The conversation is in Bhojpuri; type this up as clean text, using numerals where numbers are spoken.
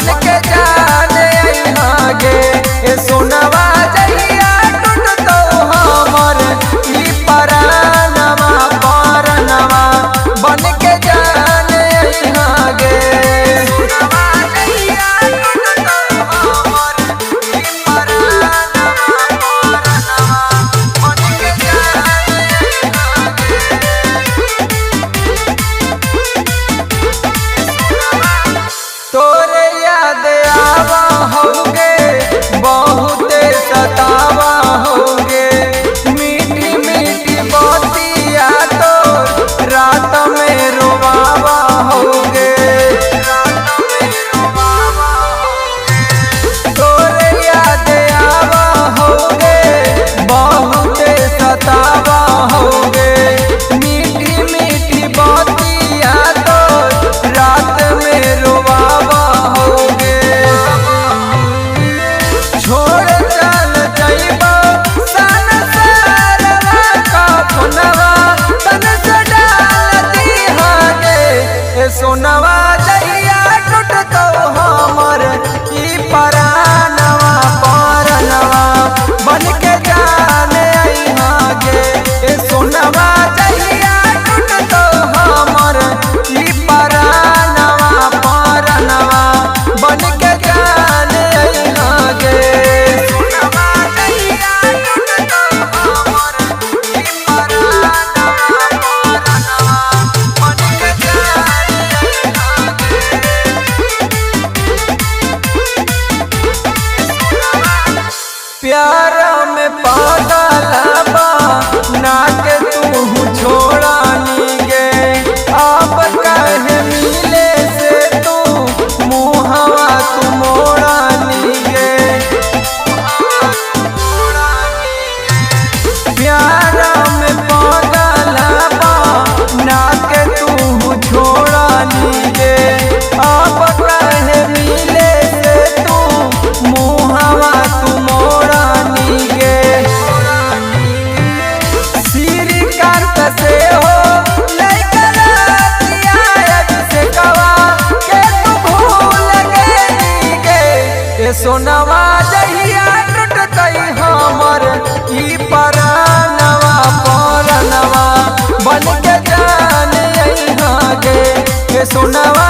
बन के जाने यहाँ गे। ए सोनवा जहिया टूटतो हमर ई परानवा परनवा बन के जाने यहाँ गे। सोनवा जहिया टूटतो हमर ई परानवा परनवा बन के जाने यहाँ गे। तोरे याद आवा होगे बहुते सतावा होगे, मीठी मीठी बातिया तो रात में रोवावा होगे। तोरे याद आवा होगे बहुते सतावा होगे, मीठी मीठी बातिया तो रात में रोवावा होगे। छोड़ चल जइबो संसारवा का फोनवा तन से डाल दिहा गे। ए सोनवा जहिया टूटतो हमर ई परानवा परनवा बन के जाने यहाँ गे। ए सोनवा जहिया टूटतो हमर ई परानवा परनवा बन के जाने यहाँ गे। सोनवा जहिया टूटतो हमर ई परानवा परनवा बन के जाने यहाँ गे। प्यार में पागल बा ना के तू छोड़ानी गे, अब कहे मिले से तू मुहवा तू मोड़ानी गे। प्यार में पागल बा ना के तू छोड़ानी गे, अब कहे मिले से तू मुहवा तू मोड़ानी गे। श्रीकांत से हो लेकर दिया से कवा के तू भूल गई गे। ए सोनवा जहिया टूटतई हमर ई परानवा परनवा बन के जाने यहाँ गे। ए सोनवा